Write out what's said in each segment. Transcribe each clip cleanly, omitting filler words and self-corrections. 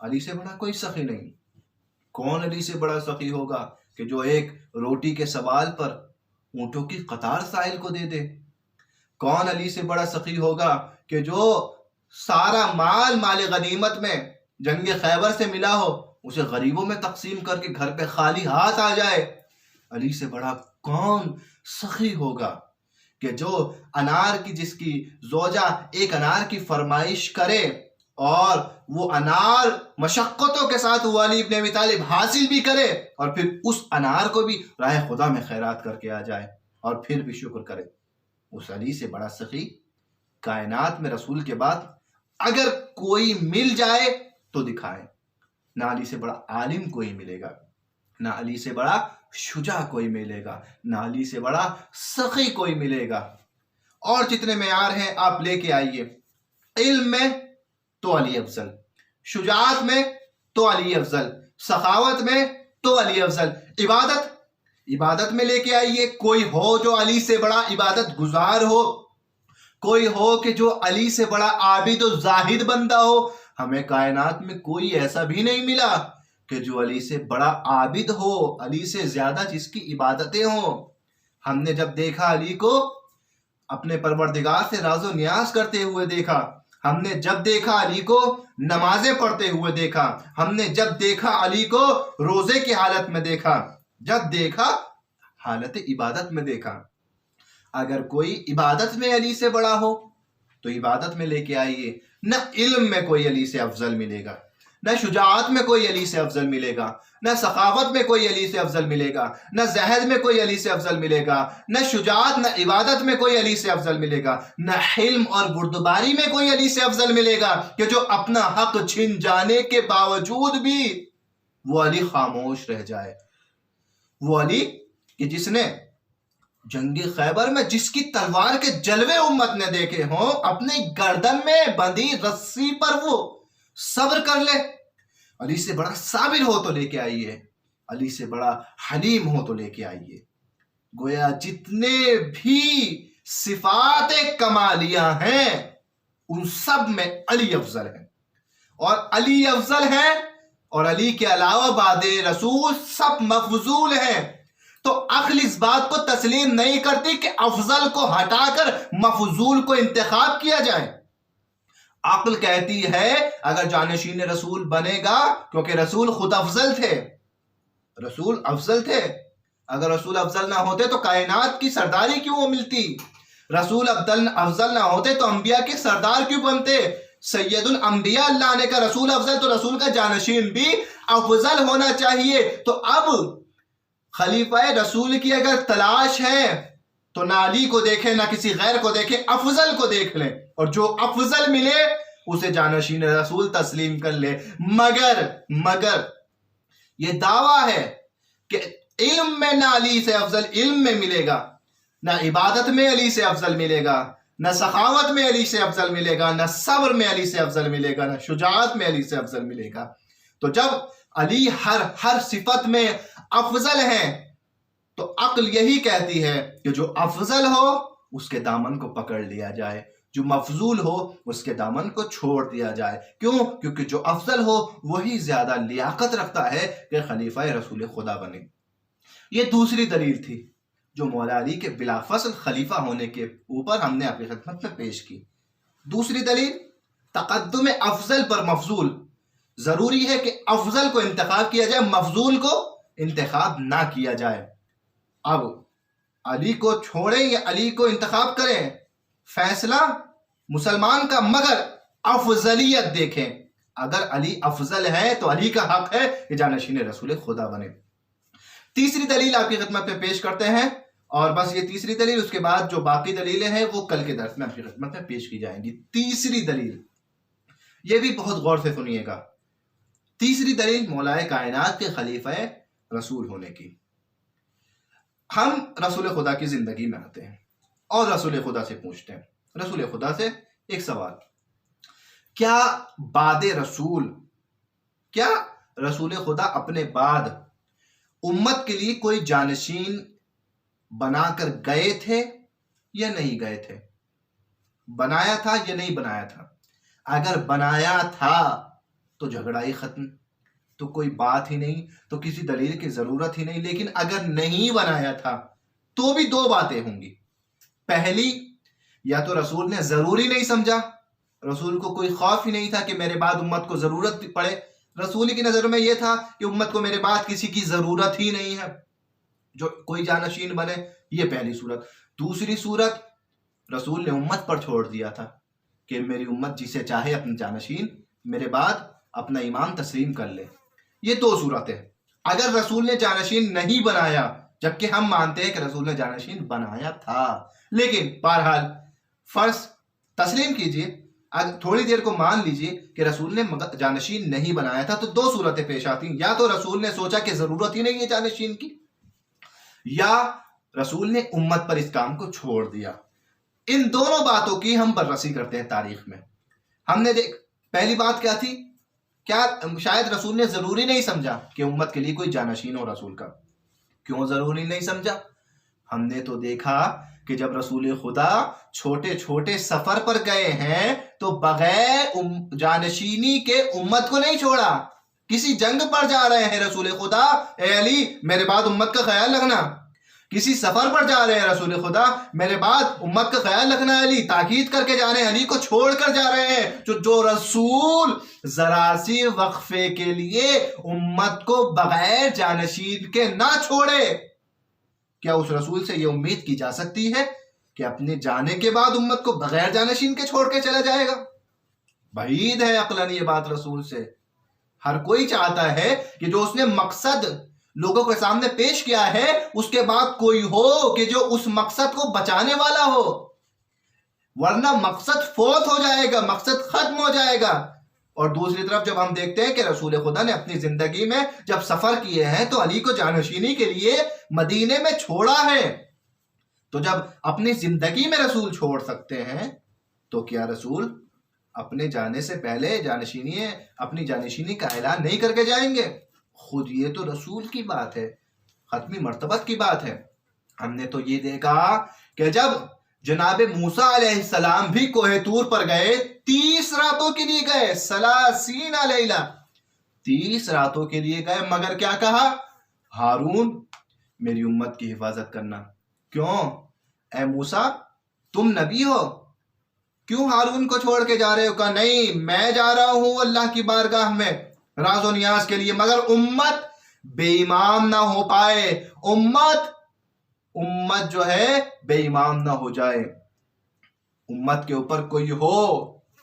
علی سے بڑا کوئی سخی نہیں. کون علی سے بڑا سخی ہوگا کہ جو ایک روٹی کے سوال پر اونٹوں کی قطار سائل کو دے دے؟ کون علی سے بڑا سخی ہوگا کہ جو سارا مال غنیمت میں جنگ خیبر سے ملا ہو اسے غریبوں میں تقسیم کر کے گھر پہ خالی ہاتھ آ جائے؟ علی سے بڑا کون سخی ہوگا کہ جو انار کی جس کی زوجہ ایک انار کی فرمائش کرے اور وہ انار مشقتوں کے ساتھ وہ علی ابن ابی طالب حاصل بھی کرے اور پھر اس انار کو بھی راہ خدا میں خیرات کر کے آ جائے اور پھر بھی شکر کرے؟ اس علی سے بڑا سخی کائنات میں رسول کے بعد اگر کوئی مل جائے تو دکھائے. نہ علی سے بڑا عالم کوئی ملے گا، نہ علی سے بڑا شجاع کوئی ملے گا، نہ علی سے بڑا سخی کوئی ملے گا. اور جتنے معیار ہیں آپ لے کے آئیے. علم میں تو علی افضل، شجاعت میں تو علی افضل، سخاوت میں تو علی افضل. عبادت میں لے کے آئیے. کوئی ہو جو علی سے بڑا عبادت گزار ہو، کوئی ہو کہ جو علی سے بڑا عابد و زاہد بندہ ہو. ہمیں کائنات میں کوئی ایسا بھی نہیں ملا کہ جو علی سے بڑا عابد ہو، علی سے زیادہ جس کی عبادتیں ہوں. ہم نے جب دیکھا علی کو اپنے پروردگار سے راز و نیاز کرتے ہوئے دیکھا، ہم نے جب دیکھا علی کو نمازیں پڑھتے ہوئے دیکھا، ہم نے جب دیکھا علی کو روزے کی حالت میں دیکھا، جب دیکھا حالت عبادت میں دیکھا. اگر کوئی عبادت میں علی سے بڑا ہو تو عبادت میں لے کے آئیے. نہ علم میں کوئی علی سے افضل ملے گا، نہ شجاعت میں کوئی علی سے افضل ملے گا، نہ سخاوت میں کوئی علی سے افضل ملے گا، نہ زہد میں کوئی علی سے افضل ملے گا، نہ شجاعت نہ عبادت میں کوئی علی سے افضل ملے گا، نہ حلم اور بردباری میں کوئی علی سے افضل ملے گا کہ جو اپنا حق چھن جانے کے باوجود بھی وہ علی خاموش رہ جائے. وہ علی کہ جس نے جنگ خیبر میں جس کی تلوار کے جلوے امت نے دیکھے ہوں، اپنی گردن میں بندھی رسی پر وہ صبر کر لے. علی سے بڑا صابر ہو تو لے کے آئیے، علی سے بڑا حلیم ہو تو لے کے آئیے. گویا جتنے بھی صفات کمالیہ ہیں ان سب میں علی افضل ہے، اور علی افضل ہے اور علی کے علاوہ بعد رسول سب مفضول ہیں. تو عقل اس بات کو تسلیم نہیں کرتی کہ افضل کو ہٹا کر مفضول کو انتخاب کیا جائے. عقل کہتی ہے اگر جانشین رسول بنے گا، کیونکہ رسول خود افضل تھے، رسول افضل تھے، اگر رسول افضل نہ ہوتے تو کائنات کی سرداری کیوں ملتی؟ رسول افضل نہ ہوتے تو انبیاء کے سردار کیوں بنتے؟ سید الانبیاء اللہ نے کہا رسول افضل تو رسول کا جانشین بھی افضل ہونا چاہیے. تو اب خلیفہ رسول کی اگر تلاش ہے تو نہ علی کو دیکھیں نہ کسی غیر کو دیکھیں، افضل کو دیکھ لیں، اور جو افضل ملے اسے جانشین رسول تسلیم کر لے. مگر یہ دعویٰ ہے کہ علم میں نہ علی سے افضل علم میں ملے گا، نہ عبادت میں علی سے افضل ملے گا، نہ سخاوت میں علی سے افضل ملے گا، نہ صبر میں علی سے افضل ملے گا، نہ شجاعت میں علی سے افضل ملے گا. تو جب علی ہر صفت میں افضل ہیں تو عقل یہی کہتی ہے کہ جو افضل ہو اس کے دامن کو پکڑ لیا جائے، جو مفضول ہو اس کے دامن کو چھوڑ دیا جائے. کیوں؟ کیونکہ جو افضل ہو وہی زیادہ لیاقت رکھتا ہے کہ خلیفہ رسول خدا بنے. یہ دوسری دلیل تھی جو مولا علی کے بلا فصل خلیفہ ہونے کے اوپر ہم نے آپ کی خدمت میں پیش کی. دوسری دلیل تقدم افضل پر مفضول. ضروری ہے کہ افضل کو انتخاب کیا جائے، مفضول کو انتخاب نہ کیا جائے. اب علی کو چھوڑیں یا علی کو انتخاب کریں، فیصلہ مسلمان کا، مگر افضلیت دیکھیں. اگر علی افضل ہے تو علی کا حق ہے کہ جانشین رسول خدا بنے. تیسری دلیل آپ کی خدمت میں پیش کرتے ہیں، اور بس یہ تیسری دلیل، اس کے بعد جو باقی دلیلیں ہیں وہ کل کے درس میں آپ کی خدمت میں پیش کی جائیں گی. تیسری دلیل، یہ بھی بہت غور سے سنیے گا. تیسری دلیل مولائے کائنات کے خلیفہ رسول ہونے کی. ہم رسول خدا کی زندگی میں آتے ہیں اور رسول خدا سے پوچھتے ہیں، رسول خدا سے ایک سوال، کیا بعد رسول، کیا رسول خدا اپنے بعد امت کے لیے کوئی جانشین بنا کر گئے تھے یا نہیں گئے تھے؟ بنایا تھا یا نہیں بنایا تھا؟ اگر بنایا تھا تو جھگڑا ہی ختم، تو کوئی بات ہی نہیں، تو کسی دلیل کی ضرورت ہی نہیں۔ لیکن اگر نہیں بنایا تھا تو بھی دو باتیں ہوں گی۔ پہلی، یا تو رسول نے ضروری نہیں سمجھا، رسول کو کوئی خوف ہی نہیں تھا کہ میرے بعد امت کو ضرورت پڑے، رسول کی نظر میں یہ تھا کہ امت کو میرے بعد کسی کی ضرورت ہی نہیں ہے جو کوئی جانشین بنے، یہ پہلی صورت۔ دوسری صورت، رسول نے امت پر چھوڑ دیا تھا کہ میری امت جسے چاہے اپنا جانشین میرے بعد اپنا امام تسلیم کر لے۔ یہ دو صورتیں۔ اگر رسول نے جانشین نہیں بنایا، جبکہ ہم مانتے ہیں کہ رسول نے جانشین بنایا تھا، لیکن بہرحال فرض تسلیم کیجئے، تھوڑی دیر کو مان لیجئے کہ رسول نے جانشین نہیں بنایا تھا، تو دو صورتیں پیش آتی ہیں۔ یا تو رسول نے سوچا کہ ضرورت ہی نہیں ہے جانشین کی، یا رسول نے امت پر اس کام کو چھوڑ دیا۔ ان دونوں باتوں کی ہم بررسی کرتے ہیں تاریخ میں۔ ہم نے پہلی بات کیا تھی؟ کیا شاید رسول نے ضروری نہیں سمجھا کہ امت کے لیے کوئی جانشین ہو رسول کا؟ کیوں ضروری نہیں سمجھا؟ ہم نے تو دیکھا کہ جب رسول خدا چھوٹے چھوٹے سفر پر گئے ہیں تو بغیر جانشینی کے امت کو نہیں چھوڑا۔ کسی جنگ پر جا رہے ہیں رسول خدا، اے علی میرے بعد امت کا خیال رکھنا۔ کسی سفر پر جا رہے ہیں رسول خدا، میرے بعد امت کا خیال رکھنا علی، تاکید کر کے جا رہے ہیں، علی کو چھوڑ کر جا رہے ہیں۔ جو رسول ذرا سی وقفے کے لیے امت کو بغیر جانشین کے نہ چھوڑے، کیا اس رسول سے یہ امید کی جا سکتی ہے کہ اپنے جانے کے بعد امت کو بغیر جانشین کے چھوڑ کے چلا جائے گا؟ بعید ہے عقلاً یہ بات رسول سے۔ ہر کوئی چاہتا ہے کہ جو اس نے مقصد لوگوں کے سامنے پیش کیا ہے اس کے بعد کوئی ہو کہ جو اس مقصد کو بچانے والا ہو، ورنہ مقصد فوت ہو جائے گا، مقصد ختم ہو جائے گا۔ اور دوسری طرف جب ہم دیکھتے ہیں کہ رسول خدا نے اپنی زندگی میں جب سفر کیے ہیں تو علی کو جانشینی کے لیے مدینے میں چھوڑا ہے، تو جب اپنی زندگی میں رسول چھوڑ سکتے ہیں تو کیا رسول اپنے جانے سے پہلے اپنی جانشینی کا اعلان نہیں کر کے جائیں گے؟ خود یہ تو رسول کی بات ہے، ختمی مرتبت کی بات ہے۔ ہم نے تو یہ دیکھا کہ جب جناب موسیٰ علیہ السلام بھی کوہ طور پر گئے، 30 راتوں کے لیے گئے، 30 لیلہ، 30 راتوں کے لیے گئے، مگر کیا کہا؟ ہارون میری امت کی حفاظت کرنا۔ کیوں اے موسیٰ تم نبی ہو، کیوں ہارون کو چھوڑ کے جا رہے ہو؟ کہا نہیں، میں جا رہا ہوں اللہ کی بارگاہ میں راز و نیاز کے لیے، مگر امت بے امام نہ ہو پائے، امت جو ہے بے امام نہ ہو جائے، امت کے اوپر کوئی ہو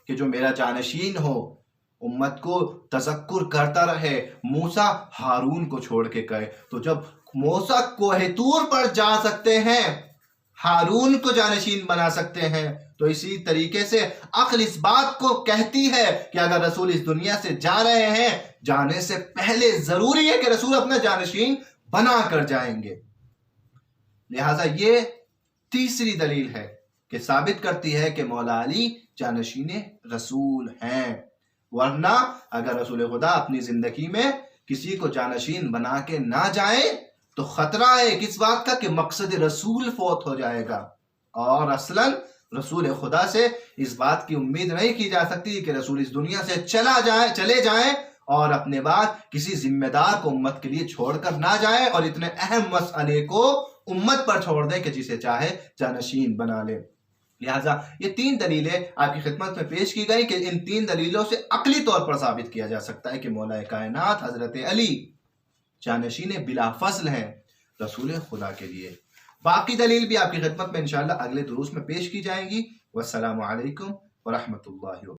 کہ جو میرا جانشین ہو، امت کو تذکر کرتا رہے۔ موسیٰ ہارون کو چھوڑ کے گئے، تو جب موسیٰ کوہ طور پر جا سکتے ہیں، ہارون کو جانشین بنا سکتے ہیں، تو اسی طریقے سے عقل اس بات کو کہتی ہے کہ اگر رسول اس دنیا سے جا رہے ہیں، جانے سے پہلے ضروری ہے کہ رسول اپنا جانشین بنا کر جائیں گے۔ لہٰذا یہ تیسری دلیل ہے کہ ثابت کرتی ہے کہ مولا علی جانشین رسول ہیں، ورنہ اگر رسول خدا اپنی زندگی میں کسی کو جانشین بنا کے نہ جائیں تو خطرہ ہے کس بات کا کہ مقصد رسول فوت ہو جائے گا۔ اور اصلاً رسول خدا سے اس بات کی امید نہیں کی جا سکتی کہ رسول اس دنیا سے چلے جائیں اور اپنے بعد کسی ذمہ دار کو امت کے لیے چھوڑ کر نہ جائیں اور اتنے اہم مسئلے کو امت پر چھوڑ دیں کہ جسے چاہے جانشین بنا لے۔ لہٰذا یہ 3 دلیلیں آپ کی خدمت میں پیش کی گئی کہ ان 3 دلیلوں سے عقلی طور پر ثابت کیا جا سکتا ہے کہ مولا کائنات حضرت علی جانشین بلا فضل ہیں رسول خدا کے لیے۔ باقی دلیل بھی آپ کی خدمت میں انشاءاللہ اگلے دروس میں پیش کی جائیں گی۔ والسلام علیکم ورحمۃ اللہ وبرکاتہ۔